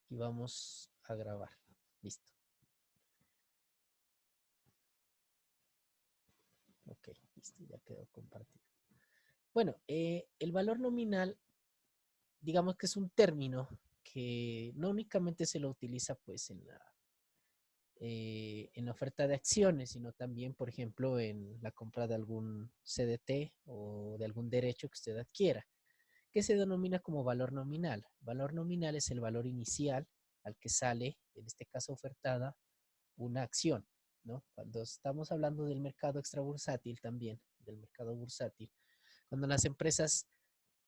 y vamos a grabar. Listo. Ok, listo, ya quedó compartido. Bueno, el valor nominal, digamos que es un término que no únicamente se lo utiliza pues en la oferta de acciones, sino también, por ejemplo, en la compra de algún CDT o de algún derecho que usted adquiera, que se denomina como valor nominal. Valor nominal es el valor inicial al que sale, en este caso ofertada, una acción, ¿no? Cuando estamos hablando del mercado extrabursátil también, del mercado bursátil, cuando las empresas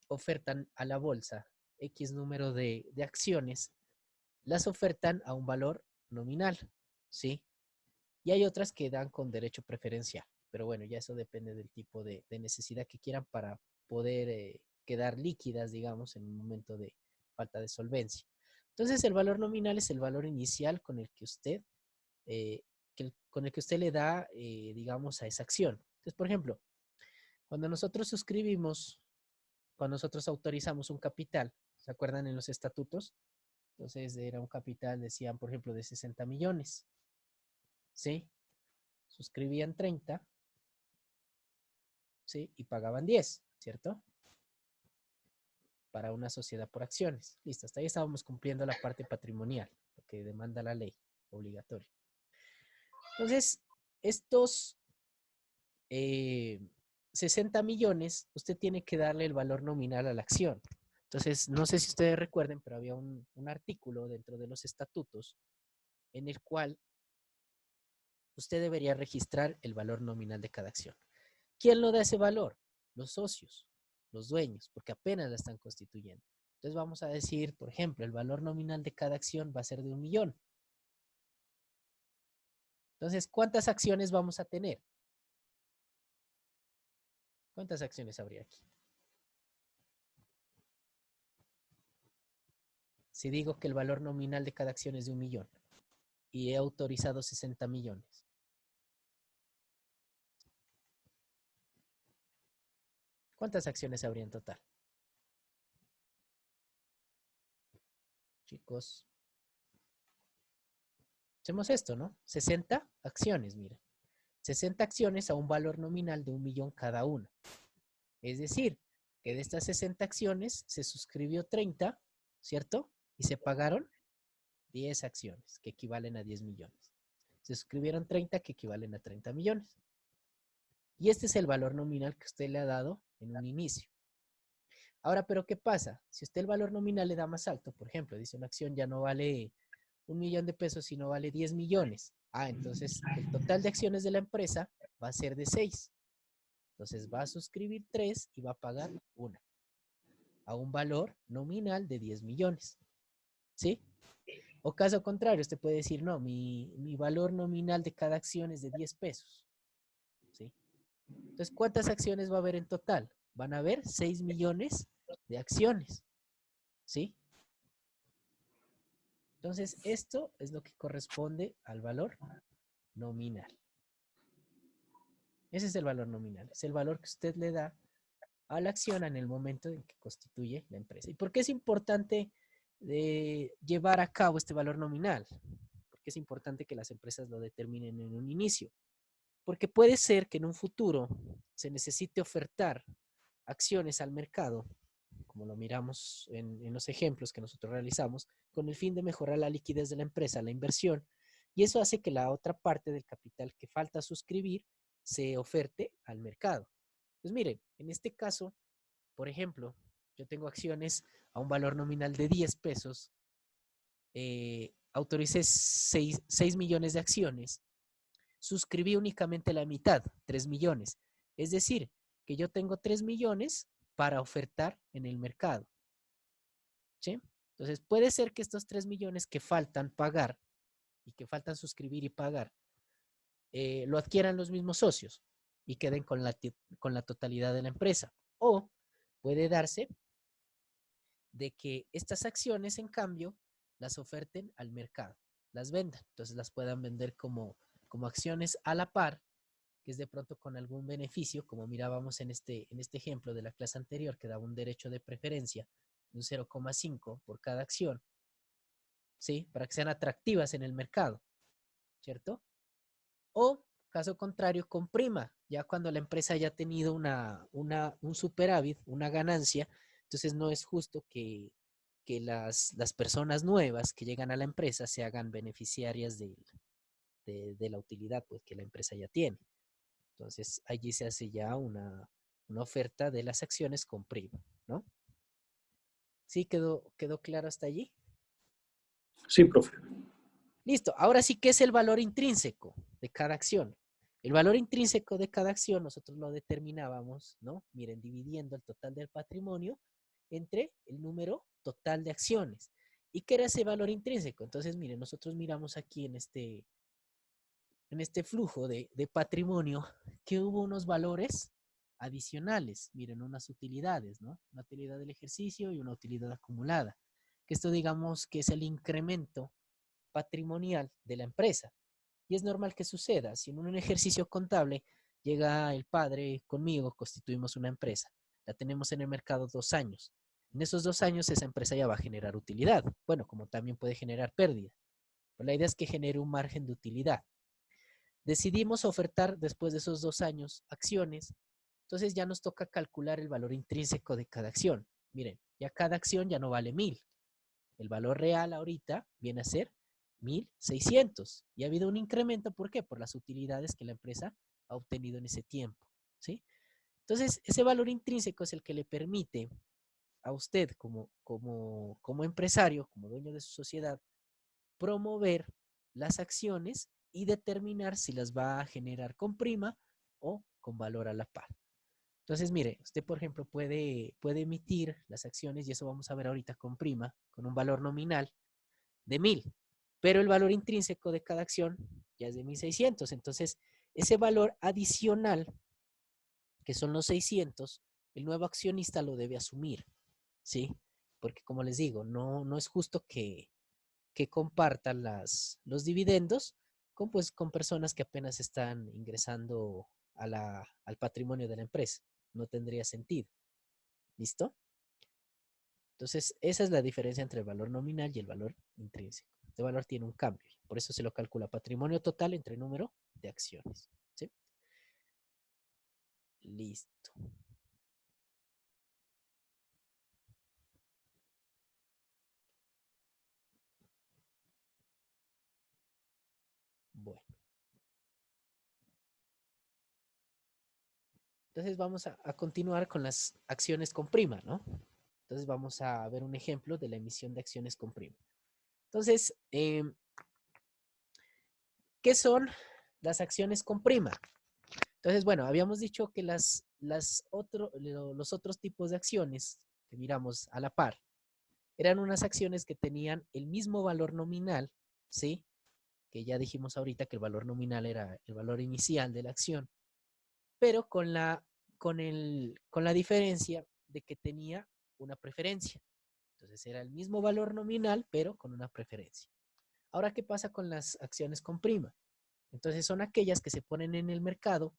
ofertan a la bolsa X número de acciones, las ofertan a un valor nominal, ¿sí? Y hay otras que dan con derecho preferencial, pero bueno, ya eso depende del tipo de necesidad que quieran para poder quedar líquidas, digamos, en un momento de falta de solvencia. Entonces, el valor nominal es el valor inicial con el que usted, eh, con el que usted le da, digamos, a esa acción. Entonces, por ejemplo, cuando nosotros suscribimos, cuando nosotros autorizamos un capital, ¿se acuerdan en los estatutos? Entonces, era un capital, decían, por ejemplo, de 60 millones, ¿sí? Suscribían 30, ¿sí? Y pagaban 10, ¿cierto? Para una sociedad por acciones. Listo, hasta ahí estábamos cumpliendo la parte patrimonial, lo que demanda la ley obligatoria. Entonces, estos 60 millones, usted tiene que darle el valor nominal a la acción. Entonces, no sé si ustedes recuerden, pero había un artículo dentro de los estatutos en el cual usted debería registrar el valor nominal de cada acción. ¿Quién lo da ese valor? Los socios, los dueños, porque apenas la están constituyendo. Entonces vamos a decir, por ejemplo, el valor nominal de cada acción va a ser de 1.000.000. Entonces, ¿cuántas acciones vamos a tener? ¿Cuántas acciones habría aquí? Si digo que el valor nominal de cada acción es de 1.000.000 y he autorizado 60 millones. ¿Cuántas acciones habría en total? Chicos, hacemos esto, ¿no? 60 acciones, mira. 60 acciones a un valor nominal de 1.000.000 cada una. Es decir, que de estas 60 acciones se suscribió 30, ¿cierto? Y se pagaron 10 acciones, que equivalen a 10 millones. Se suscribieron 30, que equivalen a 30 millones. Y este es el valor nominal que usted le ha dado en un inicio. Ahora, ¿pero qué pasa? Si usted el valor nominal le da más alto, por ejemplo, dice una acción ya no vale 1.000.000 de pesos, sino vale 10 millones. Ah, entonces el total de acciones de la empresa va a ser de 6. Entonces va a suscribir 3 y va a pagar 1 a un valor nominal de 10 millones. ¿Sí? O caso contrario, usted puede decir, no, mi valor nominal de cada acción es de 10 pesos. ¿Sí? Entonces, ¿cuántas acciones va a haber en total? Van a haber 6 millones de acciones. ¿Sí? Entonces, esto es lo que corresponde al valor nominal. Ese es el valor nominal. Es el valor que usted le da a la acción en el momento en que constituye la empresa. ¿Y por qué es importante llevar a cabo este valor nominal? Porque es importante que las empresas lo determinen en un inicio. Porque puede ser que en un futuro se necesite ofertar acciones al mercado, como lo miramos en los ejemplos que nosotros realizamos, con el fin de mejorar la liquidez de la empresa, la inversión, y eso hace que la otra parte del capital que falta suscribir se oferte al mercado. Pues miren, en este caso, por ejemplo, yo tengo acciones a un valor nominal de 10 pesos, autoricé 6 millones de acciones, suscribí únicamente la mitad, 3 millones. Es decir, que yo tengo 3 millones para ofertar en el mercado. ¿Sí? Entonces, puede ser que estos 3 millones que faltan pagar y que faltan suscribir y pagar, lo adquieran los mismos socios y queden con la totalidad de la empresa. O puede darse de que estas acciones, en cambio, las oferten al mercado, las vendan. Entonces, las puedan vender como acciones a la par, que es de pronto con algún beneficio, como mirábamos en este ejemplo de la clase anterior, que daba un derecho de preferencia de un 0,5 por cada acción. ¿sí? Para que sean atractivas en el mercado, ¿cierto? O, caso contrario, comprima, ya cuando la empresa haya tenido un superávit, una ganancia, entonces no es justo que las personas nuevas que llegan a la empresa se hagan beneficiarias de la utilidad pues, que la empresa ya tiene. Entonces, allí se hace ya una oferta de las acciones con prima, ¿no? ¿Sí quedó claro hasta allí? Sí, profe. Listo. Ahora sí, ¿qué es el valor intrínseco de cada acción? El valor intrínseco de cada acción nosotros lo determinábamos, ¿no? Miren, dividiendo el total del patrimonio entre el número total de acciones. ¿Y qué era ese valor intrínseco? Entonces, miren, nosotros miramos aquí en este flujo de patrimonio que hubo unos valores adicionales, miren, unas utilidades, ¿no? Una utilidad del ejercicio y una utilidad acumulada. Que esto digamos que es el incremento patrimonial de la empresa. Y es normal que suceda. Si en un ejercicio contable llega el padre conmigo, constituimos una empresa, la tenemos en el mercado 2 años. En esos 2 años esa empresa ya va a generar utilidad. Bueno, como también puede generar pérdida. Pero la idea es que genere un margen de utilidad. Decidimos ofertar después de esos 2 años acciones, entonces ya nos toca calcular el valor intrínseco de cada acción. Miren, ya cada acción ya no vale 1000. El valor real ahorita viene a ser 1600. Y ha habido un incremento, ¿por qué? Por las utilidades que la empresa ha obtenido en ese tiempo, ¿sí? Entonces, ese valor intrínseco es el que le permite a usted como empresario, como dueño de su sociedad, promover las acciones y determinar si las va a generar con prima o con valor a la par. Entonces, mire, usted, por ejemplo, puede emitir las acciones, y eso vamos a ver ahorita con prima, con un valor nominal de 1000, pero el valor intrínseco de cada acción ya es de 1600. Entonces, ese valor adicional, que son los 600, el nuevo accionista lo debe asumir, ¿sí? Porque como les digo, no es justo que compartan los dividendos con personas que apenas están ingresando al patrimonio de la empresa. No tendría sentido. ¿Listo? Entonces, esa es la diferencia entre el valor nominal y el valor intrínseco. Este valor tiene un cambio. Por eso se lo calcula patrimonio total entre número de acciones. ¿Sí? Listo. Bueno. Entonces vamos a continuar con las acciones con prima, ¿no? Entonces vamos a ver un ejemplo de la emisión de acciones con prima. Entonces, ¿qué son las acciones con prima? Entonces, bueno, habíamos dicho que los otros tipos de acciones que miramos a la par eran unas acciones que tenían el mismo valor nominal, ¿sí? Que ya dijimos ahorita que el valor nominal era el valor inicial de la acción, pero con la diferencia de que tenía una preferencia. Entonces era el mismo valor nominal, pero con una preferencia. Ahora, ¿qué pasa con las acciones con prima? Entonces son aquellas que se ponen en el mercado,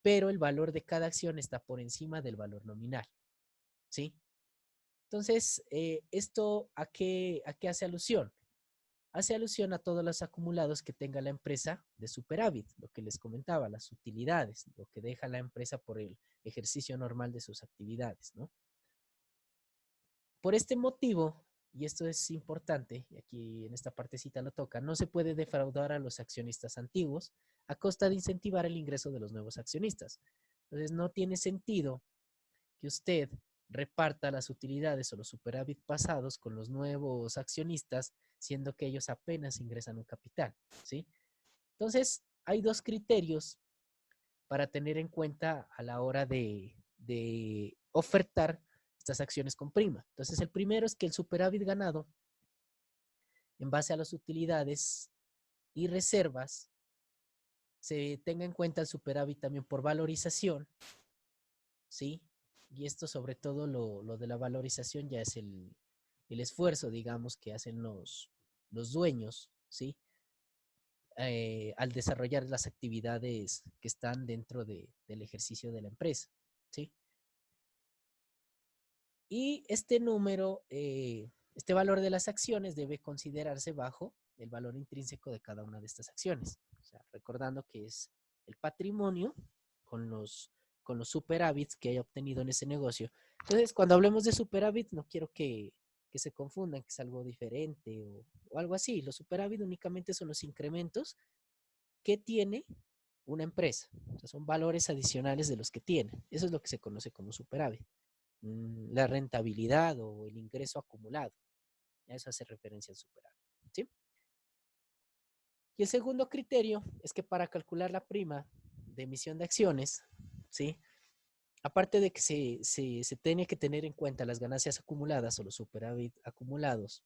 pero el valor de cada acción está por encima del valor nominal, ¿sí? Entonces, ¿esto a qué hace alusión? Hace alusión a todos los acumulados que tenga la empresa de superávit, lo que les comentaba, las utilidades, lo que deja la empresa por el ejercicio normal de sus actividades, ¿no? Por este motivo, y esto es importante, y aquí en esta partecita lo toca, no se puede defraudar a los accionistas antiguos a costa de incentivar el ingreso de los nuevos accionistas. Entonces, no tiene sentido que usted reparta las utilidades o los superávit pasados con los nuevos accionistas, siendo que ellos apenas ingresan un capital, ¿sí? Entonces, hay dos criterios para tener en cuenta a la hora de ofertar estas acciones con prima. Entonces, el primero es que el superávit ganado, en base a las utilidades y reservas, se tenga en cuenta el superávit también por valorización, ¿sí? Y esto sobre todo lo de la valorización ya es el esfuerzo, digamos, que hacen los dueños, ¿sí? Al desarrollar las actividades que están dentro del ejercicio de la empresa, ¿sí? Y este número Este valor de las acciones debe considerarse bajo el valor intrínseco de cada una de estas acciones. O sea, recordando que es el patrimonio con los superávits que haya obtenido en ese negocio. Entonces, cuando hablemos de superávit, no quiero que se confundan, que es algo diferente o algo así. Los superávit únicamente son los incrementos que tiene una empresa. O sea, son valores adicionales de los que tiene. Eso es lo que se conoce como superávit. La rentabilidad o el ingreso acumulado. A eso hace referencia al superávit. ¿Sí? Y el segundo criterio es que para calcular la prima de emisión de acciones, ¿sí? Aparte de que se tiene que tener en cuenta las ganancias acumuladas o los superávit acumulados,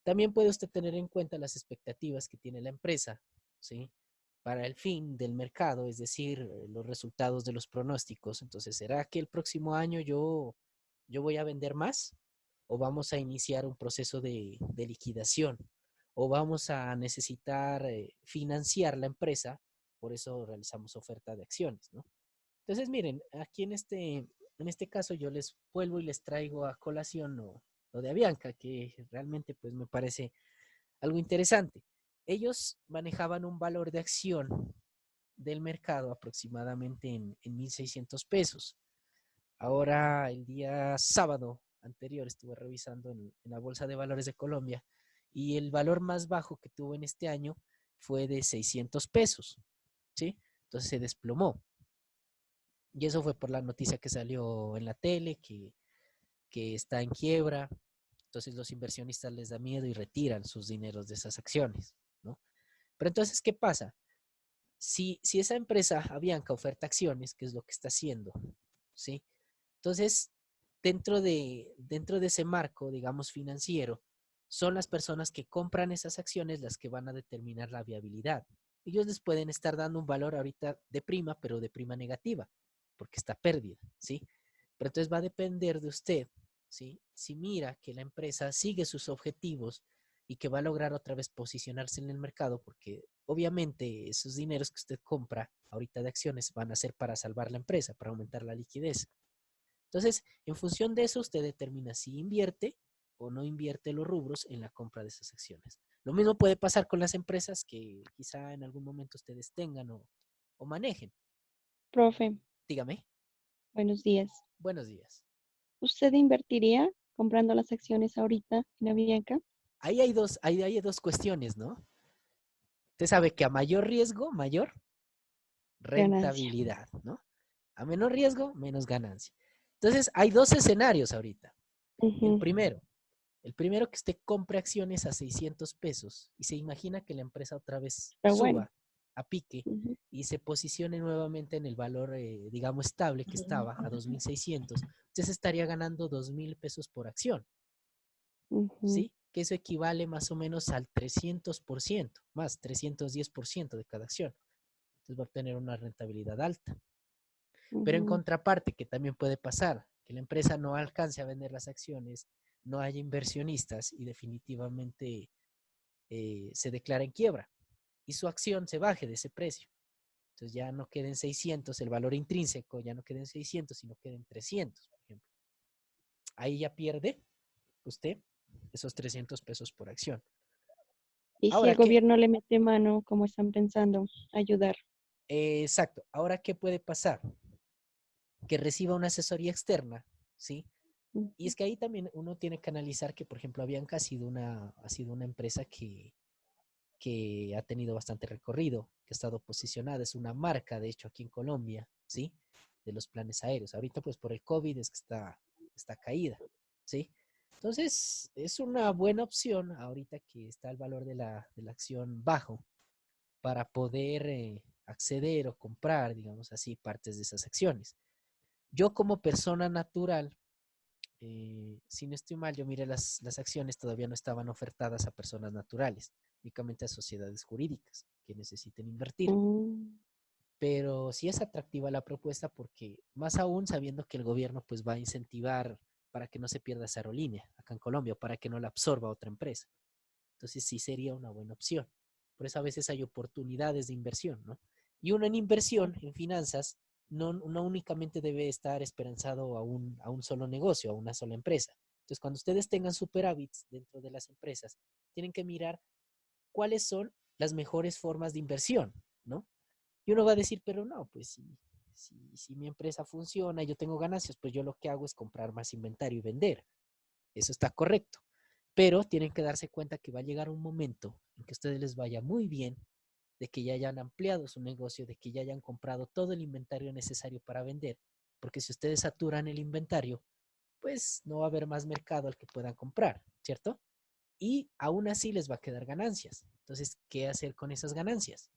también puede usted tener en cuenta las expectativas que tiene la empresa, ¿sí? Para el fin del mercado, es decir, los resultados de los pronósticos. Entonces, ¿será que el próximo año yo voy a vender más? ¿O vamos a iniciar un proceso de liquidación? ¿O vamos a necesitar financiar la empresa? Por eso realizamos oferta de acciones, ¿no? Entonces, miren, aquí en este caso yo les vuelvo y les traigo a colación lo de Avianca, que realmente pues me parece algo interesante. Ellos manejaban un valor de acción del mercado aproximadamente en 1.600 pesos. Ahora, el día sábado anterior, estuve revisando en la Bolsa de Valores de Colombia y el valor más bajo que tuvo en este año fue de 600 pesos, ¿sí? Entonces se desplomó. Y eso fue por la noticia que salió en la tele, que está en quiebra. Entonces los inversionistas les da miedo y retiran sus dineros de esas acciones, ¿no? Pero entonces, ¿qué pasa? Si esa empresa, Avianca, oferta acciones, que es lo que está haciendo, ¿sí? Entonces, dentro de ese marco, digamos, financiero, son las personas que compran esas acciones las que van a determinar la viabilidad. Ellos les pueden estar dando un valor ahorita de prima, pero de prima negativa, porque está pérdida, ¿sí? Pero entonces va a depender de usted, ¿sí? Si mira que la empresa sigue sus objetivos y que va a lograr otra vez posicionarse en el mercado, porque obviamente esos dineros que usted compra ahorita de acciones van a ser para salvar la empresa, para aumentar la liquidez. Entonces, en función de eso, usted determina si invierte o no invierte los rubros en la compra de esas acciones. Lo mismo puede pasar con las empresas que quizá en algún momento ustedes tengan o manejen. Profe, Dígame. buenos días. Buenos días. ¿Usted invertiría comprando las acciones ahorita en Avianca? Ahí hay dos cuestiones, ¿no? Usted sabe que a mayor riesgo, mayor Ganancia. rentabilidad, ¿no? A menor riesgo, menos ganancia. Entonces, hay dos escenarios ahorita. El Ujú. primero, El primero que usted compre acciones a 600 pesos y se imagina que la empresa otra vez Está bueno. suba a pique Ujú, y se posicione nuevamente en el valor, digamos, estable que estaba a 2.600, usted se estaría ganando 2.000 pesos por acción, ujú, ¿sí? Que eso equivale más o menos al 300%, más 310% de cada acción. Entonces va a obtener una rentabilidad alta. Pero en ujú, contraparte, que también puede pasar, que la empresa no alcance a vender las acciones, no haya inversionistas y definitivamente se declara en quiebra y su acción se baje de ese precio. Entonces ya no queden 600, el valor intrínseco ya no queda en 600, sino queda en 300, por ejemplo. Ahí ya pierde usted esos 300 pesos por acción. y si Ahora, el ¿qué? gobierno le mete mano, como están pensando, ayudar? Exacto. Ahora, ¿qué puede pasar? Que reciba una asesoría externa, ¿sí? Y Ujú, es que ahí también uno tiene que analizar que, por ejemplo, Avianca ha sido una empresa que ha tenido bastante recorrido, que ha estado posicionada, es una marca, de hecho, aquí en Colombia, ¿sí? De los planes aéreos. Ahorita, pues, por el COVID es que está caída, ¿sí? Entonces, es una buena opción ahorita que está el valor de la acción bajo para poder acceder o comprar, digamos así, partes de esas acciones. Yo como persona natural, si no estoy mal, yo miré las acciones todavía no estaban ofertadas a personas naturales, únicamente a sociedades jurídicas que necesiten invertir. mm, Pero sí es atractiva la propuesta porque más aún sabiendo que el gobierno pues va a incentivar para que no se pierda esa aerolínea acá en Colombia, para que no la absorba otra empresa. Entonces sí sería una buena opción. Por eso a veces hay oportunidades de inversión, ¿no? Y uno en inversión, en finanzas, no únicamente debe estar esperanzado a un solo negocio, a una sola empresa. Entonces, cuando ustedes tengan superávits dentro de las empresas, tienen que mirar cuáles son las mejores formas de inversión, ¿no? Y uno va a decir, pero no, pues si mi empresa funciona, yo tengo ganancias, pues yo lo que hago es comprar más inventario y vender. Eso está correcto. Pero tienen que darse cuenta que va a llegar un momento en que a ustedes les vaya muy bien, de que ya hayan ampliado su negocio, de que ya hayan comprado todo el inventario necesario para vender. Porque si ustedes saturan el inventario, pues no va a haber más mercado al que puedan comprar, ¿cierto? Y aún así les va a quedar ganancias. Entonces, ¿qué hacer con esas ganancias?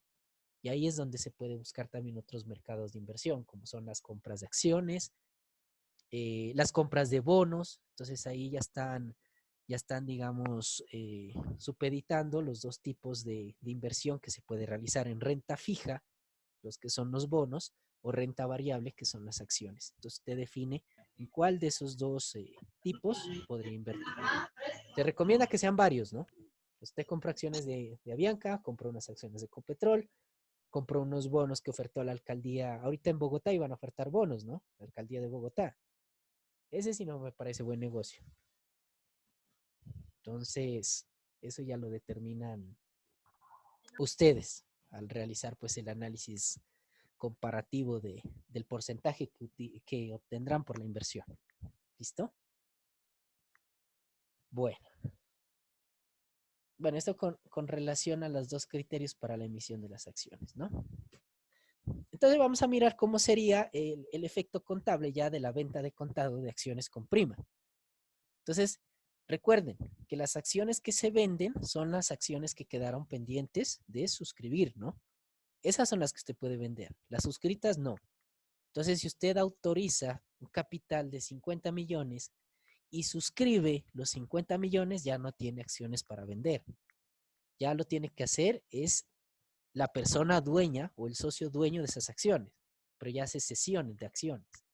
Y ahí es donde se puede buscar también otros mercados de inversión, como son las compras de acciones, las compras de bonos. Entonces ahí ya están digamos, supeditando los dos tipos de inversión que se puede realizar en renta fija, los que son los bonos, o renta variable, que son las acciones. Entonces usted define en cuál de esos dos tipos podría invertir. Se recomienda que sean varios, ¿no? Usted compra acciones de Avianca, compra unas acciones de Copetrol, compró unos bonos que ofertó la alcaldía. Ahorita en Bogotá iban a ofertar bonos, ¿no? La alcaldía de Bogotá. Ese sí no me parece buen negocio. Entonces, eso ya lo determinan ustedes al realizar pues el análisis comparativo del porcentaje que obtendrán por la inversión. ¿Listo? Bueno. Bueno, esto con relación a los dos criterios para la emisión de las acciones, ¿no? Entonces vamos a mirar cómo sería el efecto contable ya de la venta de contado de acciones con prima. Entonces, recuerden que las acciones que se venden son las acciones que quedaron pendientes de suscribir, ¿no? Esas son las que usted puede vender. Las suscritas, no. Entonces, si usted autoriza un capital de 50 millones y suscribe los 50 millones, ya no tiene acciones para vender. Ya lo tiene que hacer es la persona dueña o el socio dueño de esas acciones, pero ya hace cesiones de acciones.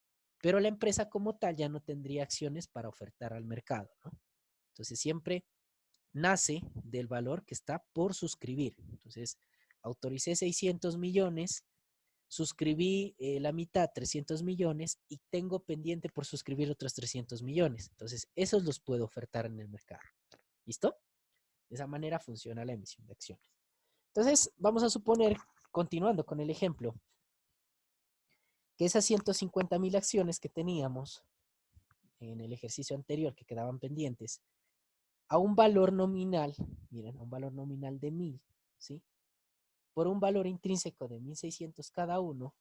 Pero la empresa como tal ya no tendría acciones para ofertar al mercado, ¿no? Entonces siempre nace del valor que está por suscribir. Entonces, autoricé 600 millones, suscribí la mitad, 300 millones, y tengo pendiente por suscribir otros 300 millones. Entonces, esos los puedo ofertar en el mercado. ¿Listo? De esa manera funciona la emisión de acciones. Entonces, vamos a suponer, continuando con el ejemplo, que esas 150.000 acciones que teníamos en el ejercicio anterior que quedaban pendientes, a un valor nominal, miren, a un valor nominal de 1.000, ¿sí? Por un valor intrínseco de 1.600 cada uno,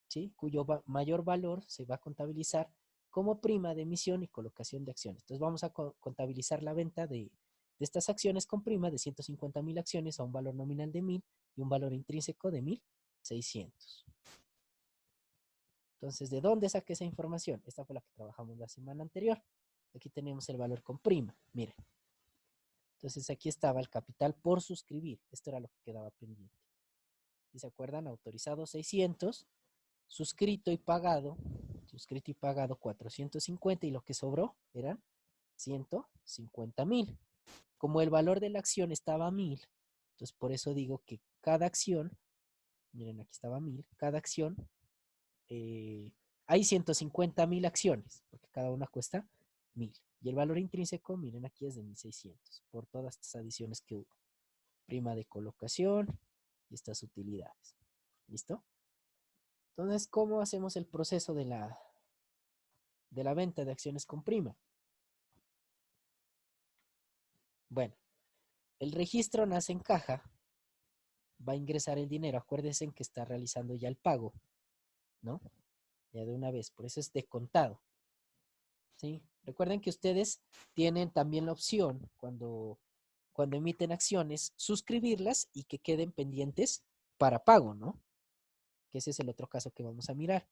¿sí? Cuyo mayor valor se va a contabilizar como prima de emisión y colocación de acciones. Entonces vamos a contabilizar la venta de estas acciones con prima de 150.000 acciones a un valor nominal de 1.000 y un valor intrínseco de 1.600. Entonces, ¿de dónde saqué esa información? Esta fue la que trabajamos la semana anterior. Aquí tenemos el valor con prima, miren. Entonces aquí estaba el capital por suscribir. Esto era lo que quedaba pendiente. ¿Y se acuerdan? Autorizado 600, suscrito y pagado 450 y lo que sobró eran 150.000. Como el valor de la acción estaba a 1.000, entonces por eso digo que cada acción, miren aquí estaba 1.000, cada acción, hay 150.000 acciones, porque cada una cuesta 1.000. Y el valor intrínseco, miren aquí es de 1.600, por todas estas adiciones que hubo. Prima de colocación y estas utilidades. ¿Listo? Entonces, ¿cómo hacemos el proceso de la venta de acciones con prima? Bueno, el registro nace en caja, va a ingresar el dinero, acuérdense que está realizando ya el pago, ¿no? Ya de una vez, por eso es de contado, ¿sí? Recuerden que ustedes tienen también la opción, cuando emiten acciones, suscribirlas y que queden pendientes para pago, ¿no? Que ese es el otro caso que vamos a mirar.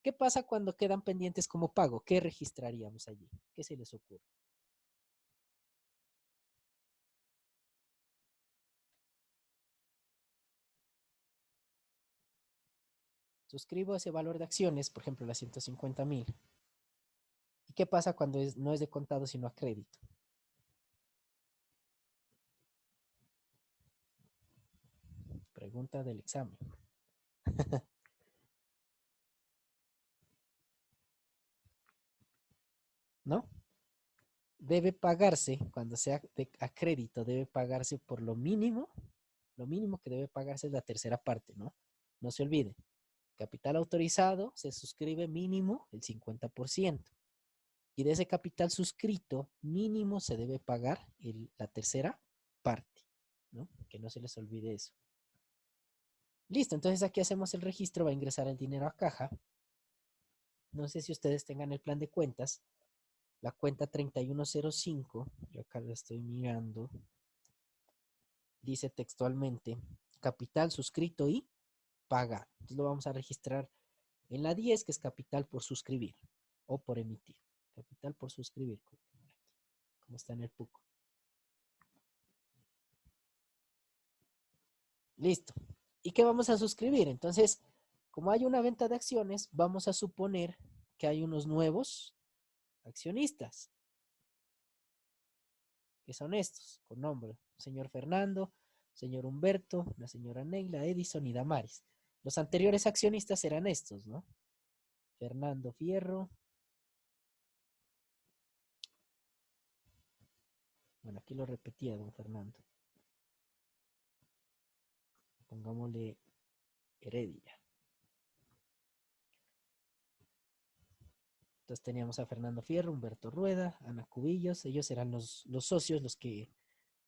¿Qué pasa cuando quedan pendientes como pago? ¿Qué registraríamos allí? ¿Qué se les ocurre? Suscribo ese valor de acciones, por ejemplo, las 150.000. ¿Y qué pasa cuando no es de contado sino a crédito? Pregunta del examen. ¿No? debe pagarse, cuando sea a crédito, debe pagarse por lo mínimo que debe pagarse es la tercera parte, ¿no? No se olvide. Capital autorizado se suscribe mínimo el 50%. Y de ese capital suscrito, mínimo se debe pagar la tercera parte, ¿no? Que no se les olvide eso. Listo, entonces aquí hacemos el registro, va a ingresar el dinero a caja. No sé si ustedes tengan el plan de cuentas. La cuenta 3105, yo acá lo estoy mirando, dice textualmente, capital suscrito y pagado. Entonces lo vamos a registrar en la 10, que es capital por suscribir o por emitir. Capital por suscribir, como está en el PUC. Listo. ¿Y qué vamos a suscribir? Entonces, como hay una venta de acciones, vamos a suponer que hay unos nuevos accionistas, que son estos, con nombre, señor Fernando, señor Humberto, la señora Neila, Edison y Damaris. Los anteriores accionistas eran estos, ¿no? Fernando Fierro. Bueno, aquí lo repetía don Fernando. Pongámosle Heredia. Entonces teníamos a Fernando Fierro, Humberto Rueda, Ana Cubillos. Ellos eran los socios, los que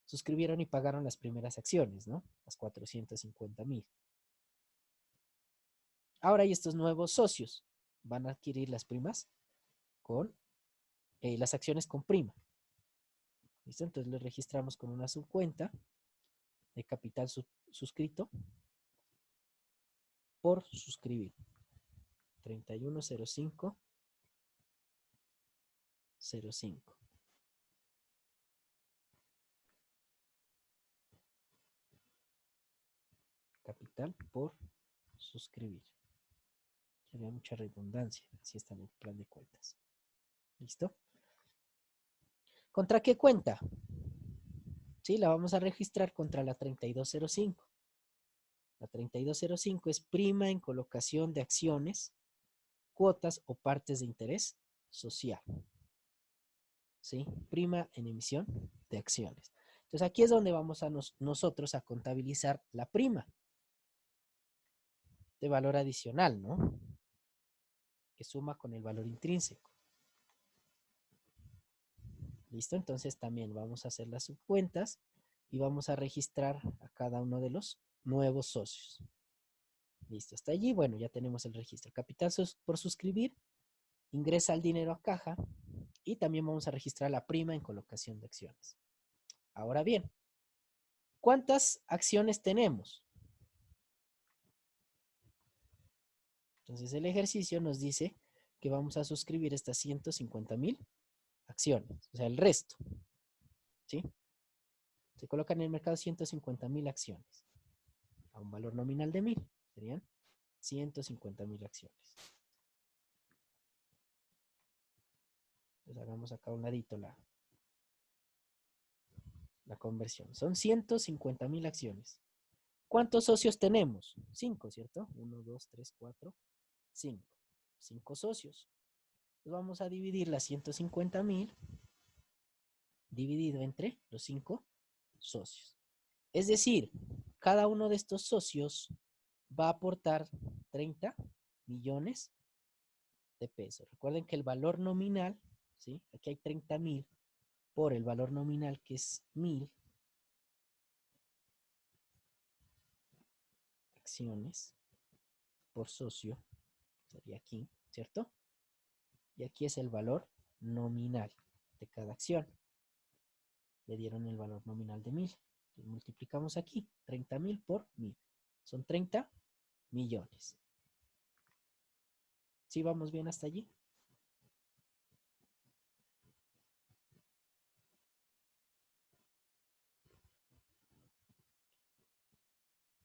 suscribieron y pagaron las primeras acciones, ¿no? Las 450,000. Ahora hay estos nuevos socios. Van a adquirir las primas con las acciones con prima. ¿Listo? Entonces les registramos con una subcuenta de capital suscrito por suscribir. 310505. Capital por suscribir. Había mucha redundancia, así está en el plan de cuentas. ¿Listo? ¿Contra qué cuenta? Sí, la vamos a registrar contra la 3205. La 3205 es prima en colocación de acciones, cuotas o partes de interés social. ¿Sí? Prima en emisión de acciones. Entonces aquí es donde vamos a nosotros a contabilizar la prima de valor adicional, ¿no? Que suma con el valor intrínseco. ¿Listo? Entonces también vamos a hacer las subcuentas y vamos a registrar a cada uno de los nuevos socios. Listo, hasta allí, bueno, ya tenemos el registro. Capital por suscribir, ingresa el dinero a caja y también vamos a registrar la prima en colocación de acciones. Ahora bien, ¿cuántas acciones tenemos? Entonces el ejercicio nos dice que vamos a suscribir estas 150,000 acciones, o sea, el resto, ¿sí? Se colocan en el mercado 150,000 acciones a un valor nominal de 1,000, serían 150,000 acciones. Entonces hagamos acá a un ladito la conversión. Son 150,000 acciones. ¿Cuántos socios tenemos? 5, ¿cierto? 1, 2, 3, 4, 5. 5 socios. Entonces vamos a dividir las 150,000 dividido entre los 5 socios. Es decir, cada uno de estos socios va a aportar 30 millones de pesos. Recuerden que el valor nominal, ¿sí? Aquí hay 30,000 por el valor nominal que es 1,000 acciones por socio, sería aquí, ¿cierto? Y aquí es el valor nominal de cada acción. Le dieron el valor nominal de 1,000. Entonces multiplicamos aquí, 30,000 por 1,000. Son 30 millones. ¿Sí vamos bien hasta allí?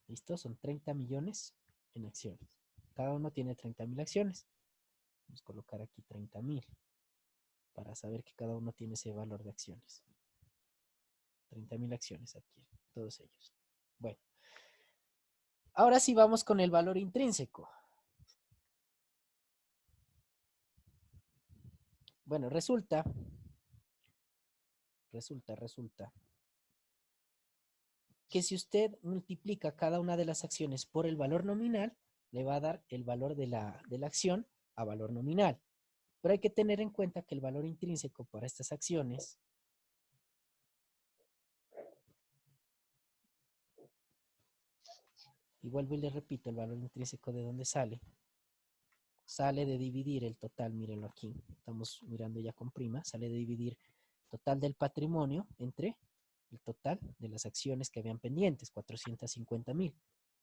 ¿Listo? Son 30 millones en acciones. Cada uno tiene 30,000 acciones. Vamos a colocar aquí 30,000 para saber que cada uno tiene ese valor de acciones. 30,000 acciones adquieren, todos ellos. Bueno, ahora sí vamos con el valor intrínseco. Bueno, resulta resulta que si usted multiplica cada una de las acciones por el valor nominal, le va a dar el valor de la acción a valor nominal. Pero hay que tener en cuenta que el valor intrínseco para estas acciones y vuelvo y le repito, el valor intrínseco de dónde sale. Sale de dividir el total, mírenlo aquí, estamos mirando ya con prima, sale de dividir total del patrimonio entre el total de las acciones que habían pendientes, 450.000.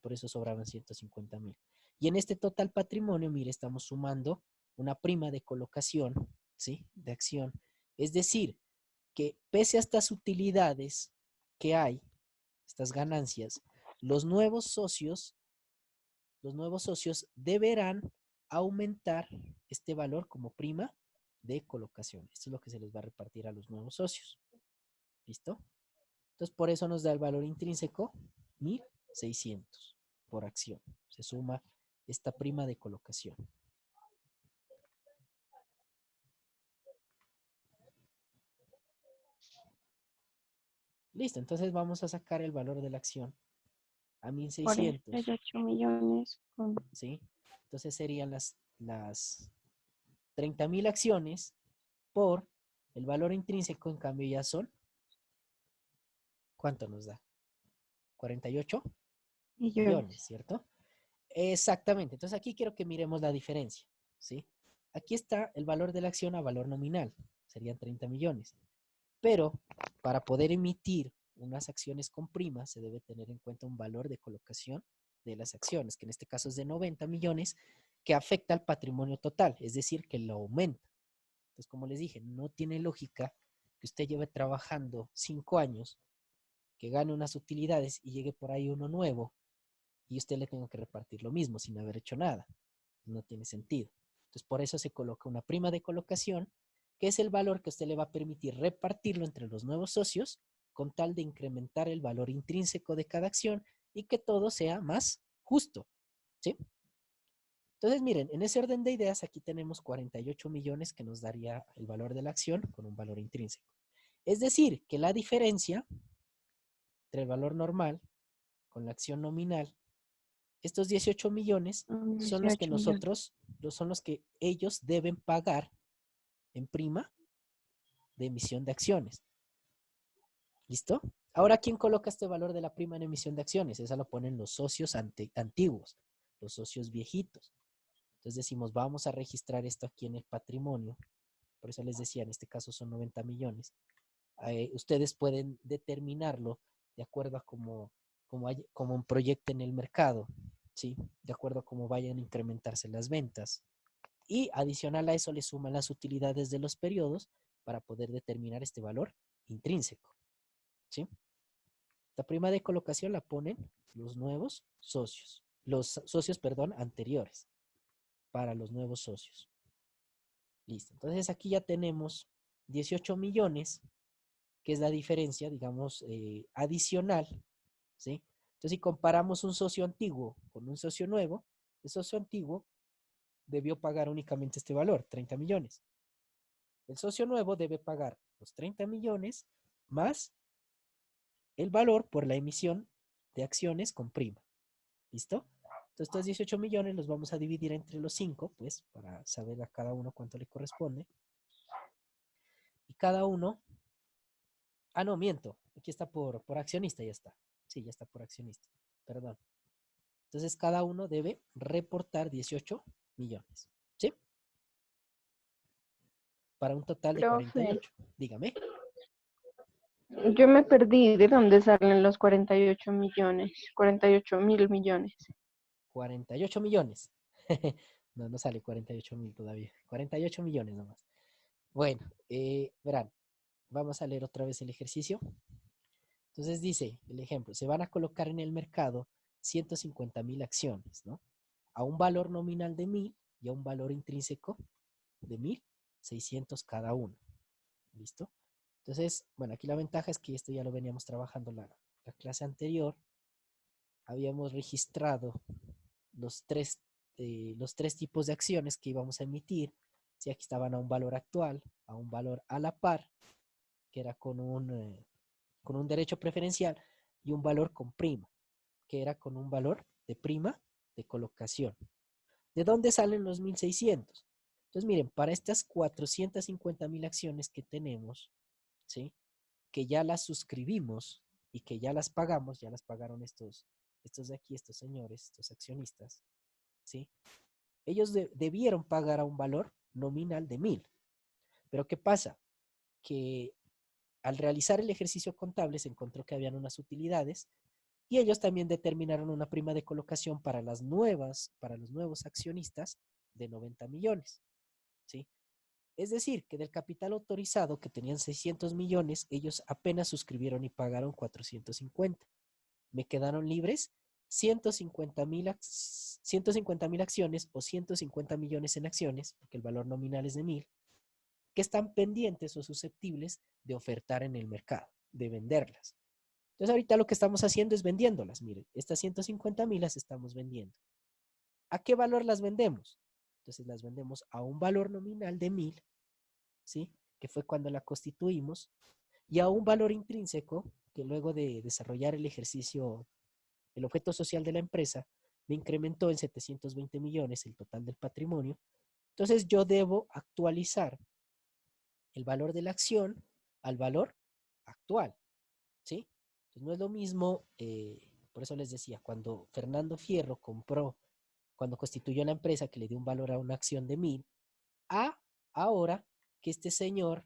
Por eso sobraban 150.000. Y en este total patrimonio, mire, estamos sumando una prima de colocación, ¿sí? De acción. Es decir, que pese a estas utilidades que hay, estas ganancias, los nuevos socios deberán aumentar este valor como prima de colocación. Esto es lo que se les va a repartir a los nuevos socios. ¿Listo? Entonces, por eso nos da el valor intrínseco 1.600 por acción. Se suma esta prima de colocación. Listo, entonces vamos a sacar el valor de la acción a 1.600. 48 millones con... ¿Sí? Entonces serían las 30.000 acciones por el valor intrínseco, en cambio ya son, ¿cuánto nos da? 48 millones, ¿cierto? Exactamente. Entonces aquí quiero que miremos la diferencia, ¿sí? Aquí está el valor de la acción a valor nominal, serían 30 millones. Pero para poder emitir unas acciones con prima se debe tener en cuenta un valor de colocación de las acciones, que en este caso es de 90 millones, que afecta al patrimonio total, es decir, que lo aumenta. Entonces, como les dije, no tiene lógica que usted lleve trabajando 5 años, que gane unas utilidades y llegue por ahí uno nuevo y usted le tenga que repartir lo mismo sin haber hecho nada. No tiene sentido. Entonces, por eso se coloca una prima de colocación, que es el valor que usted le va a permitir repartirlo entre los nuevos socios con tal de incrementar el valor intrínseco de cada acción y que todo sea más justo, ¿sí? Entonces, miren, en ese orden de ideas, aquí tenemos 48 millones que nos daría el valor de la acción con un valor intrínseco. Es decir, que la diferencia entre el valor normal con la acción nominal, estos 18 millones son los que 18 millones. son los que ellos deben pagar en prima de emisión de acciones. ¿Listo? Ahora, ¿quién coloca este valor de la prima en emisión de acciones? Esa lo ponen los socios antiguos, los socios viejitos. Entonces decimos, vamos a registrar esto aquí en el patrimonio. Por eso les decía, en este caso son 90 millones. Ustedes pueden determinarlo de acuerdo a cómo proyecten el mercado, ¿sí? De acuerdo a cómo vayan a incrementarse las ventas. Y adicional a eso le suman las utilidades de los periodos para poder determinar este valor intrínseco, ¿sí? La prima de colocación la ponen los nuevos socios. Los socios, perdón, anteriores para los nuevos socios. Listo. Entonces aquí ya tenemos 18 millones, que es la diferencia, digamos, adicional, ¿sí? Entonces, si comparamos un socio antiguo con un socio nuevo, el socio antiguo debió pagar únicamente este valor, 30 millones. El socio nuevo debe pagar los 30 millones más el valor por la emisión de acciones con prima. ¿Listo? Entonces, estos 18 millones los vamos a dividir entre los 5, pues, para saber a cada uno cuánto le corresponde. Y cada uno... Ah, no, miento. Aquí está por accionista, ya está. Sí, ya está por accionista. Perdón. Entonces, cada uno debe reportar 18 millones. ¿Sí? Para un total de Profe, 48. Dígame. yo me perdí de dónde salen los 48 millones, 48.000 millones. 48 millones. No, no sale 48.000 todavía. 48 millones nomás. Bueno, verán. Vamos a leer otra vez el ejercicio. Entonces dice el ejemplo, se van a colocar en el mercado 150.000 acciones, ¿no? A un valor nominal de 1.000 y a un valor intrínseco de 1.600 cada uno. ¿Listo? Entonces, bueno, aquí la ventaja es que esto ya lo veníamos trabajando la clase anterior. Habíamos registrado los tres tipos de acciones que íbamos a emitir. Si aquí estaban a un valor actual, a un valor a la par, que era con un derecho preferencial, y un valor con prima, que era con un valor de prima de colocación. ¿De dónde salen los 1.600? Entonces, miren, para estas 450.000 acciones que tenemos, ¿sí? Que ya las suscribimos y que ya las pagamos, ya las pagaron estos de aquí, estos señores, estos accionistas, ¿sí? Ellos debieron pagar a un valor nominal de 1.000. Pero ¿qué pasa? Que al realizar el ejercicio contable se encontró que habían unas utilidades y ellos también determinaron una prima de colocación para los nuevos accionistas de 90 millones, ¿sí? Es decir, que del capital autorizado, que tenían 600 millones, ellos apenas suscribieron y pagaron 450. Me quedaron libres 150.000 acciones o 150 millones en acciones, porque el valor nominal es de 1.000, que están pendientes o susceptibles de ofertar en el mercado, de venderlas. Entonces ahorita lo que estamos haciendo es vendiéndolas. Miren, estas 150.000 las estamos vendiendo. ¿A qué valor las vendemos? Entonces las vendemos a un valor nominal de 1.000, ¿sí? Que fue cuando la constituimos, y a un valor intrínseco que luego de desarrollar el ejercicio, el objeto social de la empresa, me incrementó en 720 millones el total del patrimonio. Entonces yo debo actualizar el valor de la acción al valor actual, ¿sí? Entonces no es lo mismo, por eso les decía, cuando Fernando Fierro cuando constituyó la empresa que le dio un valor a una acción de 1.000, a ahora que este señor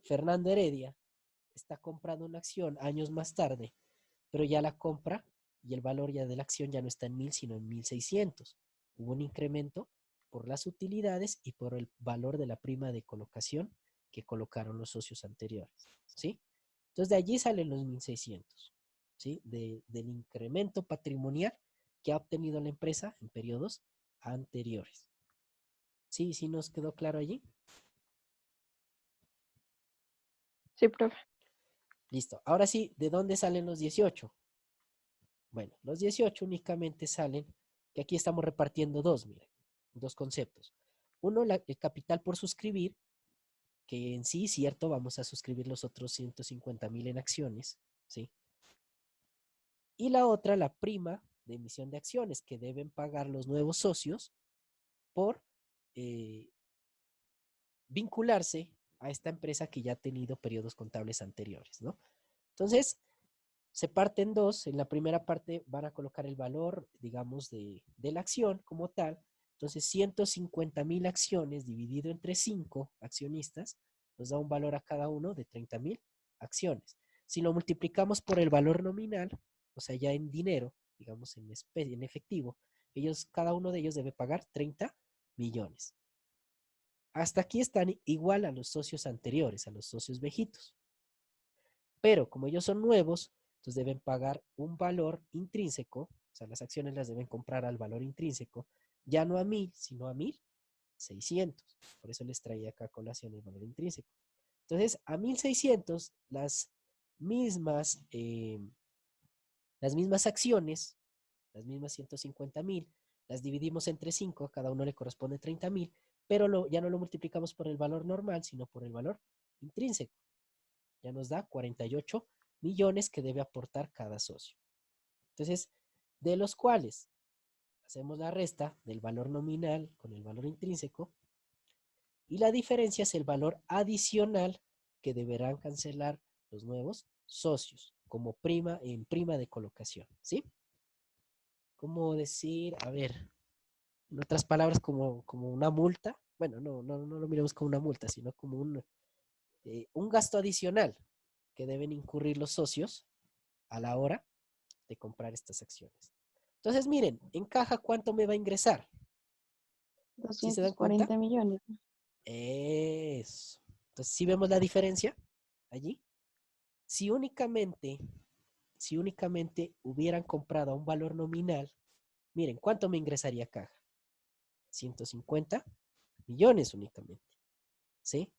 Fernando Heredia está comprando una acción años más tarde, pero ya la compra y el valor ya de la acción ya no está en 1.000, sino en 1.600. Hubo un incremento por las utilidades y por el valor de la prima de colocación que colocaron los socios anteriores, ¿sí? Entonces de allí salen los 1.600, ¿sí? Del incremento patrimonial que ha obtenido la empresa en periodos anteriores. ¿Sí? ¿Sí nos quedó claro allí? Sí, profe. Listo. Ahora sí, ¿de dónde salen los 18? Bueno, los 18 únicamente salen, que aquí estamos repartiendo dos, miren, dos conceptos. Uno, el capital por suscribir, que en sí, cierto, vamos a suscribir los otros 150.000 en acciones, ¿sí? Y la otra, la prima de emisión de acciones que deben pagar los nuevos socios por eh, vincularse a esta empresa que ya ha tenido periodos contables anteriores, ¿no? Entonces, se parte en dos. En la primera parte van a colocar el valor, digamos, de la acción como tal. Entonces, 150.000 acciones dividido entre 5 accionistas nos da un valor a cada uno de 30.000 acciones. Si lo multiplicamos por el valor nominal, o sea, ya en dinero, digamos en especie, en efectivo, cada uno de ellos debe pagar 30 millones. Hasta aquí están igual a los socios anteriores, a los socios viejitos. Pero como ellos son nuevos, entonces deben pagar un valor intrínseco, o sea, las acciones las deben comprar al valor intrínseco, ya no a 1.000, sino a 1.600. Por eso les traía acá a colación el valor intrínseco. Entonces, a 1.600, mismas, eh, las mismas acciones, las mismas 150.000, las dividimos entre 5, a cada uno le corresponde 30.000, pero ya no lo multiplicamos por el valor normal, sino por el valor intrínseco. Ya nos da 48 millones que debe aportar cada socio. Entonces, de los cuales hacemos la resta del valor nominal con el valor intrínseco y la diferencia es el valor adicional que deberán cancelar los nuevos socios como prima de colocación, ¿sí? ¿Cómo decir? A ver, en otras palabras, como una multa. Bueno, no lo miremos como una multa, sino como un gasto adicional que deben incurrir los socios a la hora de comprar estas acciones. Entonces, miren, en caja, ¿cuánto me va a ingresar? ¿Sí se dan cuenta? 240 millones. Eso. Entonces, ¿sí vemos la diferencia allí? Si únicamente, si únicamente hubieran comprado a un valor nominal, miren, ¿cuánto me ingresaría a caja? 150 millones únicamente. ¿Sí?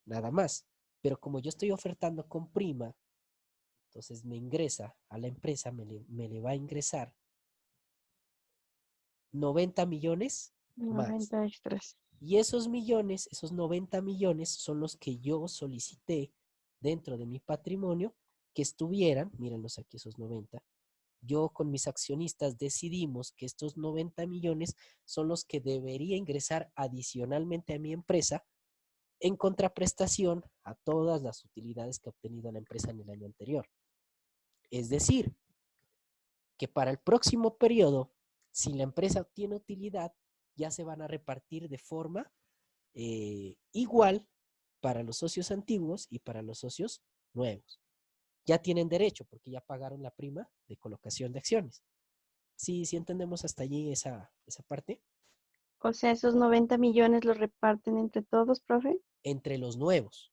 Nada más. Pero como yo estoy ofertando con prima, entonces me ingresa a la empresa, me le va a ingresar 90 millones más. 90 extras. Y esos millones, esos 90 millones son los que yo solicité dentro de mi patrimonio que estuvieran, mírenlos aquí esos 90. Yo con mis accionistas decidimos que estos 90 millones son los que debería ingresar adicionalmente a mi empresa en contraprestación a todas las utilidades que ha obtenido la empresa en el año anterior. Es decir, que para el próximo periodo, si la empresa obtiene utilidad, ya se van a repartir de forma igual para los socios antiguos y para los socios nuevos. Ya tienen derecho porque ya pagaron la prima de colocación de acciones. Sí, sí entendemos hasta allí esa parte. O sea, esos 90 millones los reparten entre todos, profe. Entre los nuevos.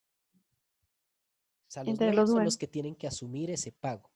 O sea, los Entre los nuevos son los nuevos. que tienen que asumir ese pago.